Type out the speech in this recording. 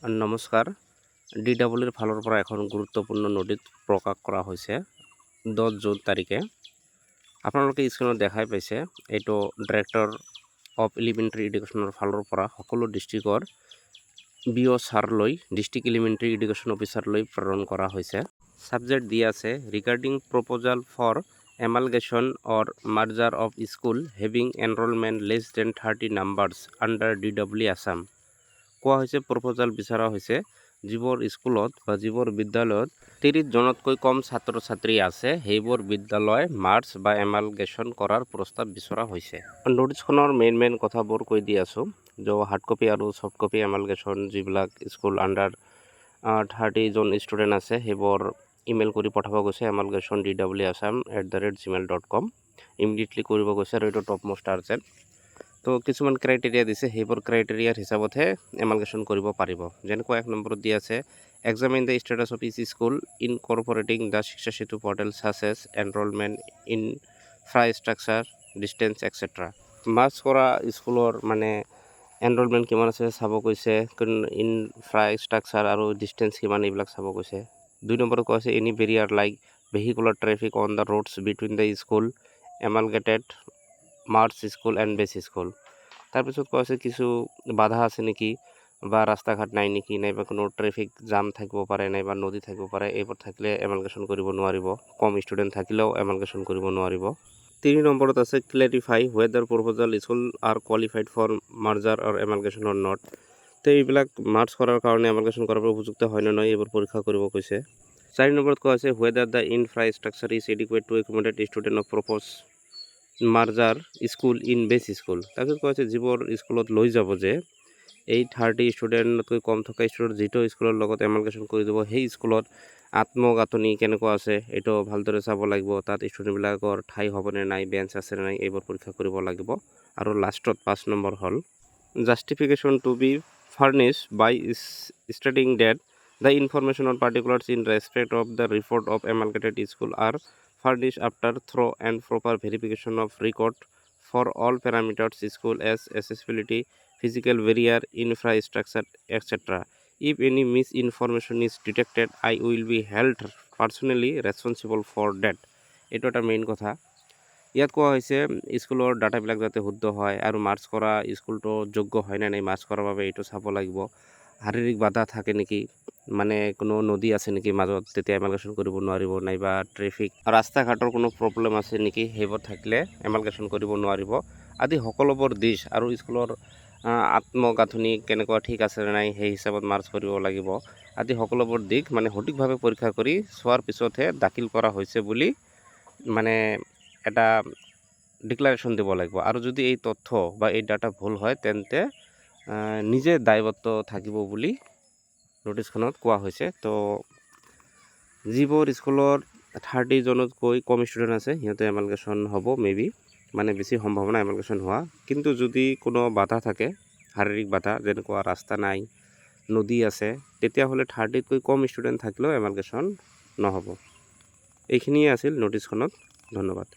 নমস্কাৰ। DWৰ ফালৰ পৰা এখন গুৰুত্বপূৰ্ণ নোটিছ প্ৰকাশ কৰা হৈছে 10 জুন তাৰিখে। আপোনালোকে স্ক্ৰীনত দেখাই পাইছে, এইটো ডাইৰেক্টৰ অফ এলিমেণ্টাৰী এডুকেশ্যনৰ ফালৰ পৰা সকলো ডিষ্ট্ৰিক্টৰ BO ছাৰলৈ ডিষ্ট্ৰিক্ট এলিমেণ্টাৰী এডুকেশ্যন অফিচাৰলৈ প্ৰেৰণ কৰা হৈছে। ছাবজেক্ট দিয়া আছে regarding proposal for amalgamation or merger of school having enrolment less than 30 numbers under DW Assam. কোৱা হৈছে প্ৰপ'জাল বিচৰা হৈছে যিবোৰ স্কুলত বা যিবোৰ বিদ্যালয়ত 30 জনতকৈ কম ছাত্ৰ ছাত্ৰী আছে সেইবোৰ বিদ্যালয় মাৰ্জ বা এমালগেশ্যন কৰাৰ প্ৰস্তাৱ বিচৰা হৈছে। নোটিছখনৰ মেইন কথাবোৰ কৈ দি আছোঁ। হাৰ্ড কপি আৰু ছফ্ট কপি এমালগেশ্যন যিবিলাক স্কুল আণ্ডাৰ 30 জন ষ্টুডেণ্ট আছে সেইবোৰ ইমেইল কৰি পঠাব গৈছে এমালগেশ্যন dwasam@gmail.com ইমিডিয়েটলি কৰিব গৈছে আৰু এইটো টপ মোষ্ট আৰ্জেণ্ট। তো কিছুমান ক্ৰাইটেৰিয়া দিছে সেইবোৰ ক্ৰাইটেৰিয়াৰ হিচাপতহে এমালগেশ্যন কৰিব পাৰিব। যেনেকৈ 1 নম্বৰত দিয়া আছে examine the status of each school incorporating the Shiksha Setu portal such as enrolment infrastructure distance etcetera. Merge কৰা স্কুলৰ মানে এনৰলমেণ্ট কিমান আছে চাব কৈছে, ইনফ্ৰাষ্ট্ৰাকচাৰ আৰু ডিষ্টেঞ্চ কিমান এইবিলাক চাব কৈছে। 2 নম্বৰত কোৱা হৈছে any barrier like vehicular traffic on the roads between the school amalgamated merge school and base school. তাৰপিছত কোৱা হৈছে কিছু বাধা আছে নেকি বা ৰাস্তা ঘাট নাই নেকি, নাইবা কোনো ট্ৰেফিক জাম থাকিব পাৰে, নাইবা নদী থাকিব পাৰে, এইবোৰ থাকিলে এমালগেশ্যন কৰিব নোৱাৰিব। কম ষ্টুডেণ্ট থাকিলেও এমালগেশ্যন কৰিব নোৱাৰিব। 3 নম্বৰত আছে clarify whether proposal school are qualified for merger or amalgamation or not. তো এইবিলাক মাৰ্জ কৰাৰ কাৰণে এমালগেশ্যন কৰাৰ উপযুক্ত হয় নে নহয় এইবোৰ পৰীক্ষা কৰিব কৈছে। 4 নম্বৰত কোৱা হৈছে whether the infrastructure is adequate to accommodate student of propose merger school in base school. তাৰপিছত কোৱা হৈছে যিবোৰ স্কুলত লৈ যাব যে এই 30 ষ্টুডেণ্টতকৈ কম থকা ষ্টুডেণ্ট যিটো স্কুলৰ লগত এমালগেশ্যন কৰি দিব সেই স্কুলত আত্মগাঁথনি কেনেকুৱা আছে এইটো ভালদৰে চাব লাগিব। তাত ষ্টুডেণ্টবিলাকৰ ঠাই হ'বনে নাই, বেঞ্চ আছে নে নাই এইবোৰ পৰীক্ষা কৰিব লাগিব। আৰু লাষ্টত 5 নম্বৰ হ'ল justification to be furnished by stating that the information on particulars in respect of the report of amalgamated school are furnished after thorough and proper verification of record for all parameters school as accessibility, physical barrier, infrastructure, etc. If any misinformation is detected, I will be held personally responsible for that. এইটো এটা main কথা। ইয়াত কোৱা হৈছে স্কুলৰ ডাটাবিলাক যাতে শুদ্ধ হয় আৰু মাৰ্জ কৰা স্কুলটো যোগ্য হয় নে নাই মাৰ্জ কৰাৰ বাবে এইটো চাব লাগিব। শাৰীৰিক বাধা থাকে নেকি, মানে কোনো নদী আছে নেকি মাজত তেতিয়া এমালগেশ্যন কৰিব নোৱাৰিব, নাইবা ট্ৰেফিক ৰাস্তা ঘাটৰ কোনো প্ৰব্লেম আছে নেকি সেইবোৰ থাকিলে এমালগেশ্যন কৰিব নোৱাৰিব আদি সকলোবোৰ দিশ আৰু স্কুলৰ আত্মগাঁথনি কেনেকুৱা ঠিক আছে নে নাই সেই হিচাপত মাৰ্জ কৰিব লাগিব আদি সকলোবোৰ দিশ মানে সঠিকভাৱে পৰীক্ষা কৰি চোৱাৰ পিছতহে দাখিল কৰা হৈছে বুলি মানে এটা ডিক্লাৰেশ্যন দিব লাগিব। আৰু যদি এই তথ্য বা এই ডাটা ভুল হয় তেন্তে নিজে দায়বদ্ধ থাকিব বুলি নোটিছখনত কোৱা হৈছে। তো যিবোৰ স্কুলৰ 30 জনতকৈ কম ষ্টুডেণ্ট আছে সিহঁতে এমালগেশ্যন হ'ব মেবি, মানে বেছি সম্ভাৱনা এমালগেশ্যন হোৱা। কিন্তু যদি কোনো বাধা থাকে শাৰীৰিক বাধা যেনেকুৱা ৰাস্তা নাই, নদী আছে, তেতিয়াহ'লে 30তকৈ কম ষ্টুডেণ্ট থাকিলেও এমালগেশ্যন নহ'ব। এইখিনিয়ে আছিল নোটিছখনত। ধন্যবাদ।